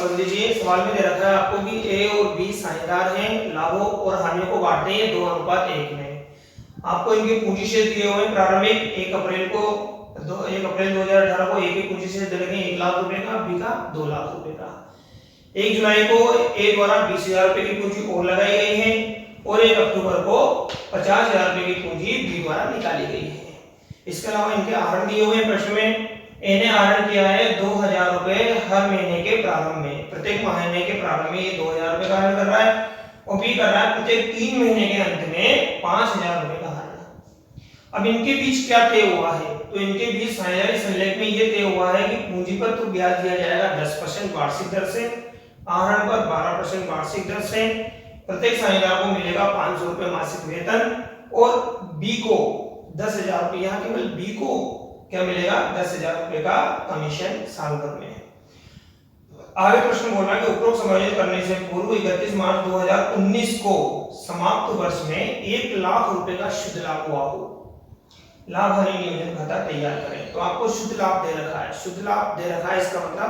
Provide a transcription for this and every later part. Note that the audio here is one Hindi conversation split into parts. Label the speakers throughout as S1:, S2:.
S1: समझ लीजिए, सवाल में दे रखा है आपको कि ए और बी साझेदार हैं, लाभों और हानियों को बांटते हैं 2:1 में। आपको इनके पूंजी शेयर दिए हुए हैं प्रारंभिक 1 अप्रैल 2018 को एक पूंजी शेयर दे रखे 1 लाख रुपए का, बी का 2 लाख रुपए का। 1 जुलाई को ए द्वारा 20,000 रुपए की पूंजी और लगाई गई है और 1 अक्टूबर को 50,000 रुपए की पूंजी बी द्वारा निकाली गई है। इसके अलावा इनके आहरण दिए हुए प्रश्न में ए ने आहरण किया है 2,000 रुपए हर महीने के प्रारंभ में, प्रत्येक महीने के प्रारंभ में ये 2,000 रुपए का आहरण कर रहा है और बी कर रहा है प्रत्येक 3 महीने के अंत में 5,000 रुपए का आहरण। अब इनके बीच क्या तय हुआ है, तो इनके बीच साझेदारी संलेख में ये तय हुआ है कि पूंजी पर तो ब्याज दिया जाएगा 10% वार्षिक दर से, आहरण पर 12% वार्षिक दर से, प्रत्येक साझेदार को मिलेगा 500 रुपए मासिक वेतन और बी को 10,000 रुपए, यहाँ केवल बी को क्या मिलेगा 10,000 रुपए का कमीशन साल भर में। आगे प्रश्न बोला कि उपरोक्त समायोजित करने से पूर्व 31 मार्च 2019 को समाप्त वर्ष में 1 लाख रुपए का शुद्ध लाभ हुआ हो, लाभ हानि नियोजन खाता तैयार करें। तो आपको शुद्ध लाभ दे रखा है, शुद्ध लाभ दे रखा है, इसका मतलब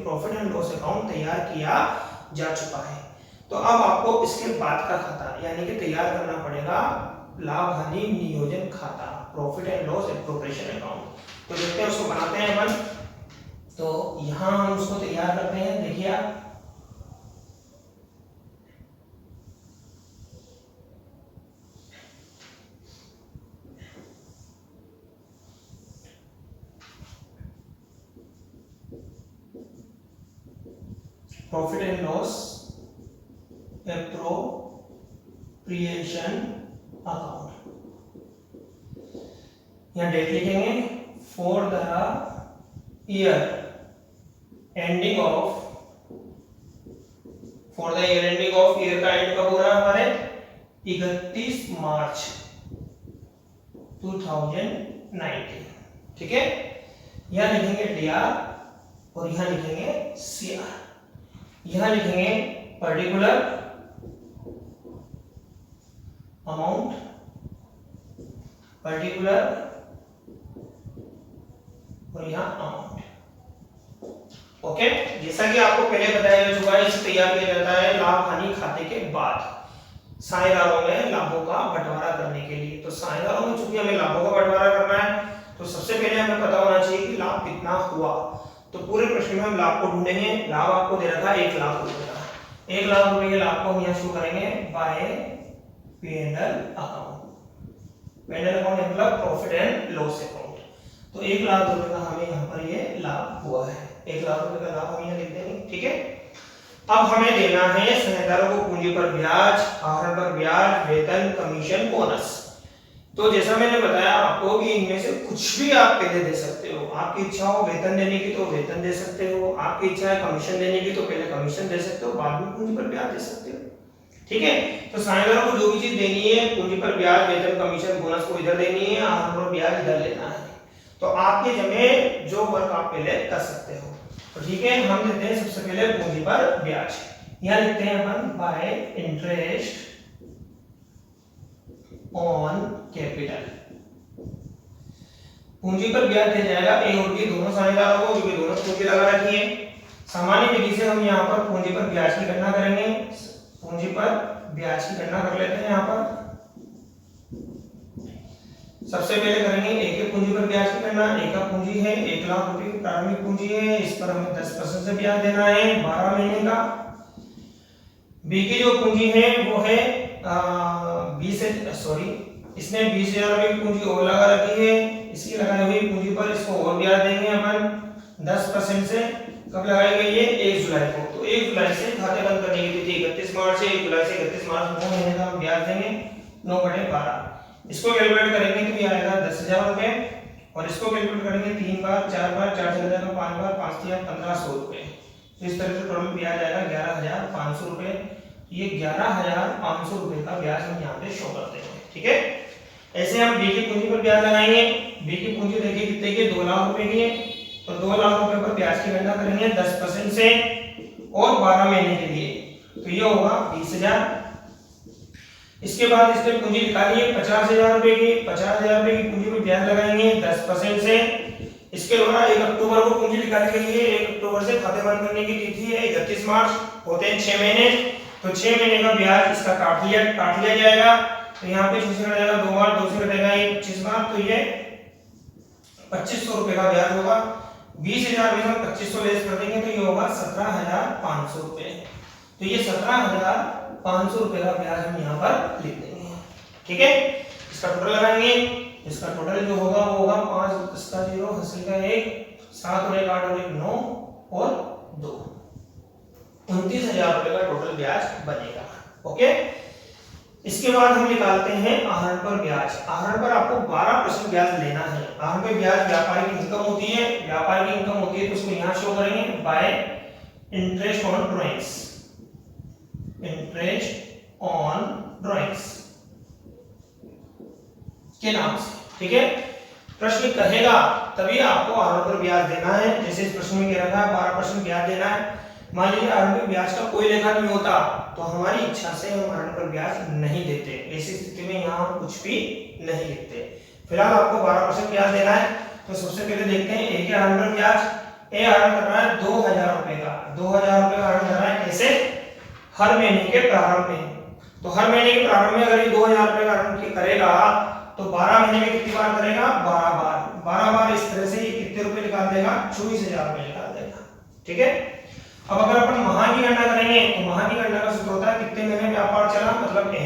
S1: प्रॉफिट एंड लॉस अकाउंट तैयार किया जा चुका है। तो अब आपको इसके बाद का खाता यानी कि तैयार करना पड़ेगा लाभ हानि नियोजन खाता, profit and loss appropriation account. तो देखते हैं उसको बनाते हैं अपन। तो यहां हम उसको तैयार करते हैं, देखिए आप profit and loss appropriation account, यहां डेट लिखेंगे for the year ending of, year का एंड कब हो रहा है हमारे 31 मार्च 2019, ठीक है। यहां लिखेंगे डीआर और यहां लिखेंगे सीआर, यहां लिखेंगे पर्टिकुलर अमाउंट, पर्टिकुलर और यहां अमाउंट। ओके, जैसा कि आपको पहले बताया जा चुका है, इसे तैयार किया जाता है लाभ हानि खाते के बाद साझेदारों में लाभों का बंटवारा करने के लिए। तो साझेदारों में चूंकि हमें लाभों का बंटवारा करना है तो सबसे पहले हमें पता होना चाहिए कि लाभ कितना हुआ। तो पूरे प्रश्न में हम लाभ को ढूंढेंगे। लाभ आपको दे रखा है 1 लाख रुपए का, 1 लाख रुपए के लाभ को हम यहाँ शुरू करेंगे by P&L account. P&L account मतलब प्रॉफिट एंड लॉस अकाउंट। तो 1 लाख रुपए का हमें यहाँ पर ये लाभ हुआ है, 1 लाख रुपए का लाभ हम यहाँ लिख देंगे, ठीक है। अब हमें देना है साझेदारों को पूंजी पर ब्याज, आहरण पर ब्याज, वेतन, कमीशन, बोनस। तो जैसा मैंने बताया आपको कि इनमें से कुछ भी आप पहले दे सकते हो। आपकी इच्छा हो वेतन देने की तो वेतन दे सकते हो, आपकी इच्छा है कमीशन देने की तो पहले कमीशन दे सकते हो, बाद में पूंजी पर ब्याज दे सकते हो, ठीक है। तो साझेदारों को जो भी चीज देनी है, पूंजी पर ब्याज, वेतन, कमीशन, बोनस को इधर देनी है, आहरण पर ब्याज इधर लेना है। तो आपके जमे जो वर्क आप पहले कर सकते हो। तो ठीक है, हम लेते हैं सबसे पहले पूंजी पर ब्याज। यहां लिखते हैं अपन बाय इंटरेस्ट ऑन कैपिटल। पूंजी पर ब्याज दिया जाएगा ए और बी दोनों साझेदारों को, क्योंकि दोनों पूंजी लगा रखी है। सामान्य विधि से हम यहाँ पर पूंजी पर ब्याज की गणना करेंगे। पूंजी पर ब्याज की गणना कर लेते हैं। यहाँ पर सबसे पहले करेंगे ए के पूंजी पर ब्याज की गणना। ए का पूंजी है 1 लाख रुपए की प्रारंभिक पूंजी है, इस पर हमें 10% से ब्याज देना है 12 महीने का। बी की जो पूंजी है वो है इसने 20,000 रुपए की पूंजी और लगा रखी है, इसकी लगाई हुई पूंजी पर इसको और ब्याज देंगे अपन 10% से। कब लगाई गई है 1 जुलाई को। तो 1 जुलाई से खाते बंद करने की तिथि 31 मार्च से 1 जुलाई से 31 मार्च 2 महीने का हम ब्याज देंगे 9/12। इसको कैलकुलेट करेंगे तो ये आएगा 10,000 रुपए और इसको कैलकुलेट करेंगे 3 बार 4 बार 4 चला जाएगा 5 बार 5 3 1500 रुपए। तो इस तरह से टोटल ब्याज आएगा 11,500 रुपए। ये 11,500 रुपए का ब्याज हम यहाँ पे शो करते हैं, ठीक है। ऐसे हम बी की पूंजी पर ब्याज लगाएंगे। बी की पूंजी देखिए कितने की 2 लाख रुपए की है, तो 2 लाख रुपए पर ब्याज की गणना करेंगे 10% से और 12 महीने के लिए, तो ये होगा 20,000। इसके बाद इसने पूंजी निकाली है 50,000 रुपए की। 50,000 रुपए की पूंजी पर ब्याज लगाएंगे 10% से, इसके द्वारा 1 अक्टूबर को पूंजी निकाली गई है। 1 अक्टूबर से खाते बंद करने की तिथि है 31 मार्च, होते हैं 6 महीने। तो 6 महीने का ब्याज इसका काट लिया जाएगा। तो यहाँ पे 6 से कटेगा 2 बार, 2 से कटेगा 25 बार, तो ये 2500 रुपए का ब्याज होगा। 20,000 में हम 2500 लेस कर देंगे तो ये होगा 17,500 रुपए। तो ये 17,500 रुपए का ब्याज हम यहाँ पर लिख देंगे। ठीक है, इसका टोटल लगाएंगे। इसका टोटल जो होगा वो होगा 5 10 का 0 हासिल का 1 7 और 1 8 और 1 9 और 2 29,000 रुपए का टोटल ब्याज बनेगा। ओके, इसके बाद हम निकालते हैं आहरण पर ब्याज। आहरण पर आपको 12% ब्याज लेना है। आहरण पे ब्याज व्यापारी की इनकम होती है, व्यापारी की इनकम होती है तो उसको यहाँ शो करेंगे bye interest on drawings, interest on drawings के नाम से। ठीक है, प्रश्न कहेगा तभी आपको आहरण पर ब्याज देना है। जैसे इस प्रश्न में कह रखा है 12% ब्याज देना है। मान लीजिए आहरण पर ब्याज का कोई लेखा नहीं होता तो हमारी इच्छा से हम आहरण पर ब्याज नहीं देते। ऐसी स्थिति में यहाँ हम कुछ भी नहीं लिखते। फिलहाल आपको 12% ब्याज देना है। तो सबसे पहले देखते हैं ए के आहरण पर ब्याज। ए आहरण कर रहा है 2,000 रुपए का, 2,000 रुपए का आहरण कर रहा है। कैसे? हर महीने के प्रारंभ में। तो हर महीने के प्रारंभ में अगर ये 2,000 रुपए का आहरण करेगा तो 12 महीने में कितनी बार करेगा? 12 बार। 12 बार इस तरह से ये कितने रुपए निकाल देगा? 24,000 रुपए निकाल देगा। ठीक है, अब अगर अपन माह की गणना करेंगे तो माह की गणना का सूत्र होता है कितने महीने व्यापार चला, मतलब n।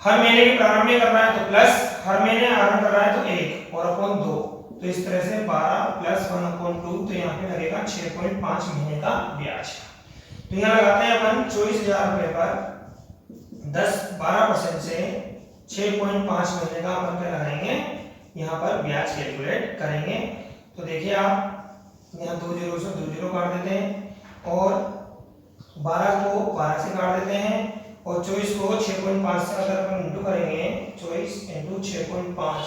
S1: हर महीने के प्रारंभ में कर रहा है तो प्लस, हर महीने आहरण कर रहा है तो 1 और अपॉन 2। तो इस तरह से 12 प्लस 1/2, तो यहाँ पे लगेगा 6.5 महीने का ब्याज। तो यहाँ लगाते हैं अपन 24,000 रुपए पर 12% से 6.5 महीने का अपन क्या लगाएंगे, यहाँ पर ब्याज कैलकुलेट करेंगे। तो देखिए आप यहाँ 2 0 से 2 0 काट देते हैं और 12 को 12 से काट देते हैं और 24 को 6.5 से अगर अपन इंटू करेंगे 24 इंटू 6.5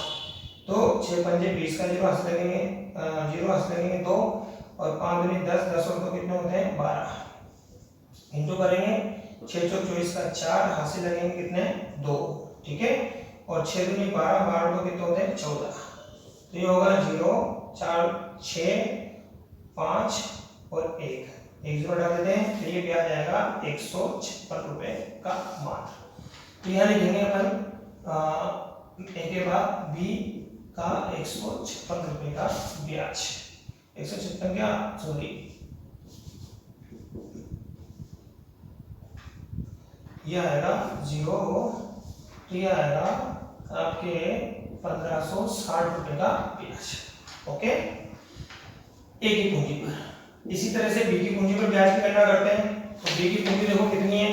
S1: तो 6 पंजे 20 का 0 हाथ लगेंगे, 0 हाथ लगेंगे 2 और 5 दूनी 10, 10 और 2 कितने होते हैं 12। इंटू करेंगे 6 चौक 24 का 4 हाथ से लगेंगे कितने 2। ठीक है, और 6 दूनी 12, 12 तो कितने होते हैं 14। तो ये होगा 0 4 6 5 और 1 0 डाल देते हैं तो ये ब्याज आएगा 156 रुपए का मात्र। तो यहाँ लिखेंगे अपन ए के बाद बी का 156 रुपए का ब्याज। 156 क्या, सॉरी यह आएगा 0, तो यह आएगा आपके 1560 रुपए का ब्याज। ओके, ए की पूंजी पर। इसी तरह से बी की पूंजी पर ब्याज की गणना करते हैं। तो बी की पूंजी देखो कितनी है,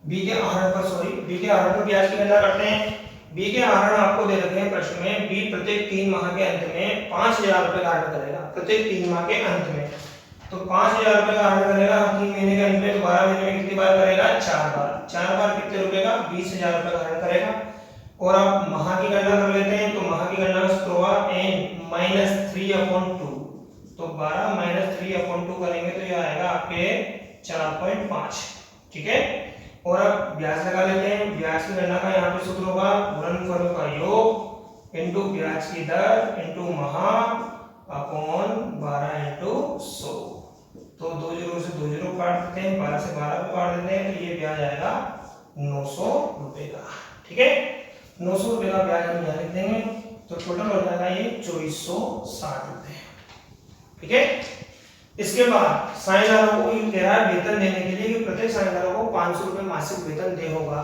S1: बी के आहरण पर ब्याज की गणना करते हैं। बी के आहरण आपको दे रखे हैं प्रश्न में। बी प्रत्येक 3 माह के अंत में 5,000 रुपए का आहरण करेगा, प्रत्येक 3 माह के अंत में। तो 5,000 रुपए का आहरण करेगा 3 महीने के अंत में, तो 12 महीने में कितनी बार करेगा? 4 बार। 4 बार कितने रुपए का? 20,000 रुपए का आहरण करेगा। और आप माह की गणना कर लेते हैं। तो माह की गणना का सूत्र होगा n - 3/2। तो 12 - 3/2 करेंगे तो ये आएगा आपके 4.5। ठीक है, और अब ब्याज लगा लेते हैं। ब्याज की गणना का यहाँ पे सूत्र होगा गुणनफलों का योग इनटू ब्याज की दर इनटू माह अपॉन 12 इनटू 100। तो 2 0 से 2 0 काट देते हैं, 12 से 12 को काट देते हैं तो ये ब्याज आएगा 900 रुपए का। ठीक है, 900 रुपए का ब्याज हम यहाँ लिख देंगे। तो टोटल हो जाएगा ये 2460 रुपए। ठीक है, इसके बाद साझेदारों को कह रहा है वेतन देने के लिए कि प्रत्येक साझेदारों को 500 रुपए मासिक वेतन दे होगा।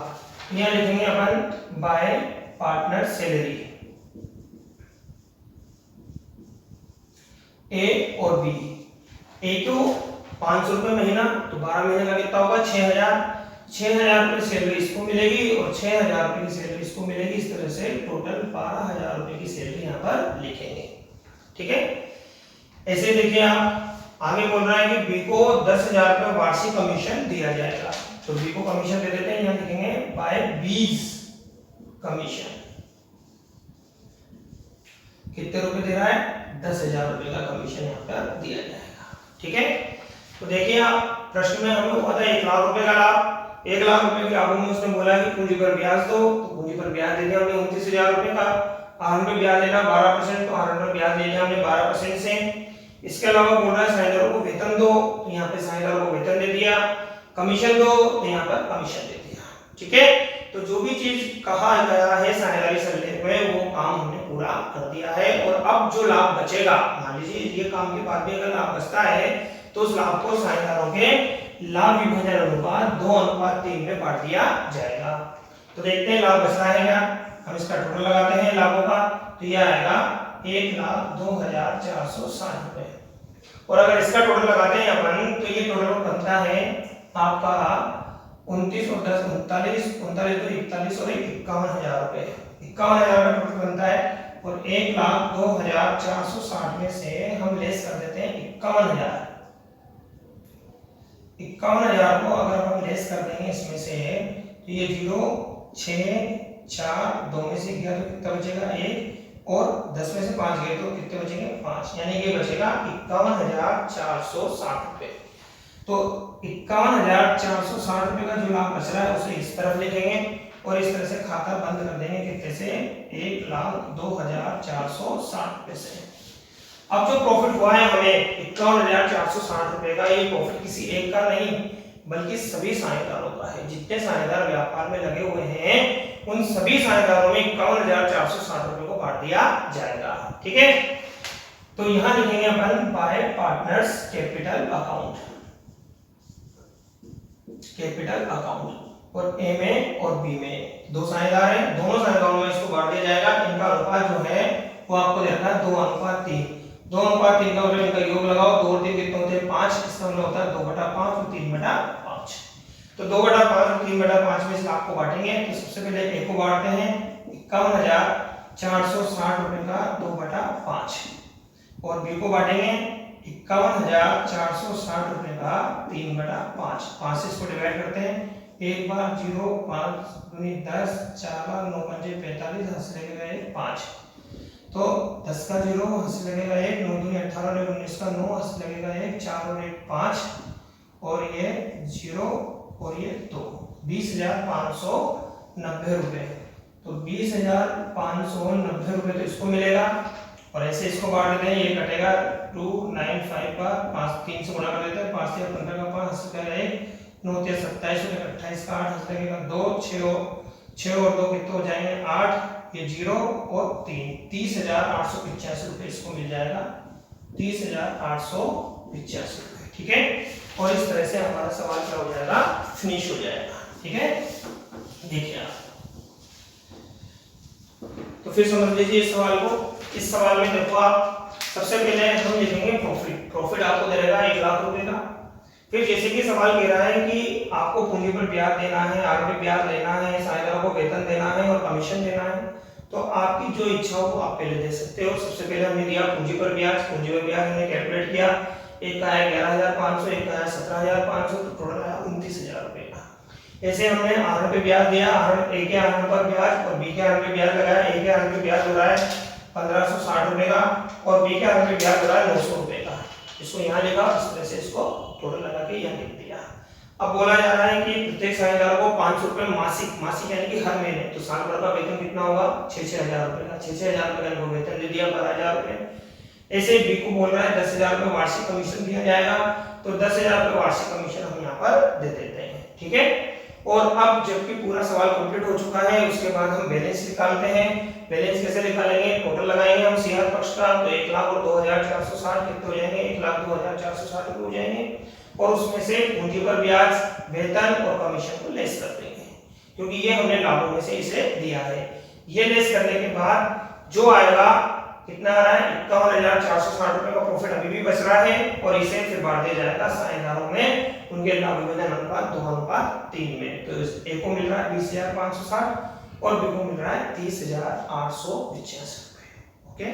S1: यहाँ लिखेंगे अपन बाय पार्टनर सैलरी ए और बी। ए को 500 रुपए महीना, तो 12 महीने का कितना होगा 6,000 रुपए सैलरी इसको मिलेगी और 6,000 रुपए की सैलरी इसको मिलेगी। इस तरह से टोटल 12,000 रुपए की सैलरी यहाँ पर लिखेंगे। ठीक है, ऐसे देखिए आप आगे बोल रहा है कि बी को 10,000 रुपए वार्षिक कमीशन दिया जाएगा। तो बी को कमीशन दे देते हैं, यहाँ लिखेंगे बाय बीज कमीशन। कितने रुपए दे रहा है? 10,000 रुपए का कमीशन यहाँ पर दिया जाएगा। ठीक है, तो देखिए आप प्रश्न में हमें हुआ था 1 लाख रुपए का लाभ। 1 लाख रुपए के लाभ में उसने बोला कि पूंजी पर ब्याज दो, तो पूंजी पर ब्याज दे दिया हमने 29,000 रुपए का। आहरण पे ब्याज लेना 12%, तो आहरण पे ब्याज ले लिया हमने 12% से। इसके अलावा बोल रहा है साझेदारों को वेतन दो, तो यहाँ पे साझेदारों को वेतन दे दिया। कमीशन दो, तो यहाँ पर कमीशन दे दिया। ठीक है, तो जो भी चीज कहा गया है साझेदारी संलेख में वो काम हमने पूरा कर दिया है। और अब जो लाभ बचेगा, मान लीजिए ये काम के बाद भी अगर लाभ बचता है तो उस लाभ को साझेदारों के लाभ विभाजन अनुपात 2:3 में बांट दिया जाएगा। तो देखते हैं लाभ बच रहा है क्या, हम इसका टोटल लगाते हैं लाभों का, तो यह आएगा 1,02,460 रुपए। और अगर इसका टोटल लगाते हैं अपन तो ये टोटल बनता है आपका 29 और 10 39 39 तो 41 और 51,000 रुपए। 51,000 का टोटल बनता है। और 1,02,460 में से हम लेस कर देते हैं 51,000। 51,000 को अगर हम लेस कर देंगे इसमें से, तो ये 0 6 4 2 में से गया तो कितना बचेगा 1, और 10 में से 5 गए तो कितने बचेंगे 5, यानी ये बचेगा 51,460 रुपए। तो 51,460 रुपए का जो लाभ बच रहा है उसे इस तरफ लिखेंगे और इस तरह से खाता बंद कर देंगे कितने से 1,02,460 रुपए से। अब जो प्रॉफिट हुआ है हमें 51,460 रुपए का, ये प्रॉफिट किसी एक का नहीं बल्कि सभी साझेदारों का है। जितने साझेदार व्यापार में लगे हुए हैं उन सभी साझेदारों में 51,460 रुपए को बांट दिया जाएगा। ठीक है, तो यहां लिखेंगे अपन by partners capital account, capital account. और ए में और बी में दो साझेदार हैं, दोनों साझेदारों में इसको बांट दिया जाएगा। इनका अनुपात जो है वो आपको देखना है 2:3। 2:3 का मतलब इनका योग लगाओ, 2 और 3 कितने होते हैं 5, इसका मतलब होता है 2/5 और 3/5। तो 2/5 और 3/5 में इस लाभ को बांटेंगे। तो सबसे पहले ए को बांटते हैं 51,460 रुपए का 2/5, और बी को बांटेंगे 51,460 रुपए का 3/5। 5 से इसको डिवाइड करते हैं, एक बार 0 5 दूनी 10 4 बार 9 पंजे 45, हंस लगेगा 1 5, तो 10 का 0 हंस लगेगा 1, 9 दूनी 18 और 19 का 9 हंस लगेगा 1, 4 और 1 5, और ये 0 और ये 2, 20,590 रुपए। तो 20,590 रुपए तो इसको मिलेगा। और ऐसे इसको बांट देते हैं, ये कटेगा 295 का 5 3 से गुणा कर देते हैं, 5 से 15 का 5 हंस लगेगा 1, 9 से 27 और 28 का 8 हंस लगेगा 2, 6 और 2 कितने हो जाएंगे 8, ये 0 और 3, 30,885 रुपए इसको मिल जाएगा, 30,885 रुपए। ठीक है, और इस तरह से हमारा सवाल क्या हो जाएगा, फिनिश हो जाएगा। ठीक है, देखिए आप तो फिर समझ लीजिए इस सवाल को। इस सवाल में देखो आप सबसे पहले हम लिखेंगे प्रॉफिट। प्रॉफिट आपको दे रहेगा 1 लाख रुपए का। फिर जैसे कि सवाल कह रहा है कि आपको पूंजी पर ब्याज देना है, आगे ब्याज लेना है, साझेदारों को वेतन देना है और कमीशन देना है, तो आपकी जो इच्छा हो वो आप पहले दे सकते हो। सबसे पहले हमने दिया पूंजी पर ब्याज। पूंजी पर ब्याज हमने कैलकुलेट किया, एक का है 11,500, एक का है 17,500, तो टोटल आया 29,000 रुपए का। ऐसे हमने आहरण पे ब्याज दिया, आहरण ए के आहरण पर ब्याज और बी के आहरण पे ब्याज लगाया। ए के आहरण पे ब्याज हो रहा है 1,560 रुपए का और बी के आहरण पे ब्याज हो रहा है 900 रुपए का। इसको यहाँ लिखा, इस तरह से इसको टोटल लगा के यहाँ लिख दिया। अब बोला जा रहा है कि प्रत्येक साझेदार को 500 रुपए मासिक, मासिक यानी कि हर महीने, तो साल भर का वेतन कितना होगा 6,000 रुपए का। 6,000 रुपए का इनको वेतन दे दिया, 12,000 रुपए। ऐसे बी को बोल रहा है 10,000 रुपए वार्षिक कमीशन दिया जाएगा, तो 10,000 रुपए वार्षिक कमीशन हम यहाँ पर दे देते हैं। ठीक है, और अब जबकि पूरा सवाल कंप्लीट हो चुका है उसके बाद हम बैलेंस निकालते हैं। बैलेंस कैसे निकालेंगे, टोटल लगाएंगे हम शेयर पक्ष का, तो 1 लाख और 2,460 कितने हो जाएंगे, 1,02,460 रुपए हो जाएंगे। और उसमें से पूंजी पर ब्याज, वेतन और कमीशन को लेस कर देंगे, क्योंकि ये हमने लाभों में से इसे दिया है। ये लेस करने के बाद जो आएगा कितना आ रहा है 51,460 रुपए का प्रॉफिट अभी भी बच रहा है, और इसे फिर बांट दिया जाएगा साझेदारों में उनके लाभ विभाजन अनुपात 2:3 में। तो ए को मिल रहा है 20,560 और बी को मिल रहा है 30,885 रुपए। ओके।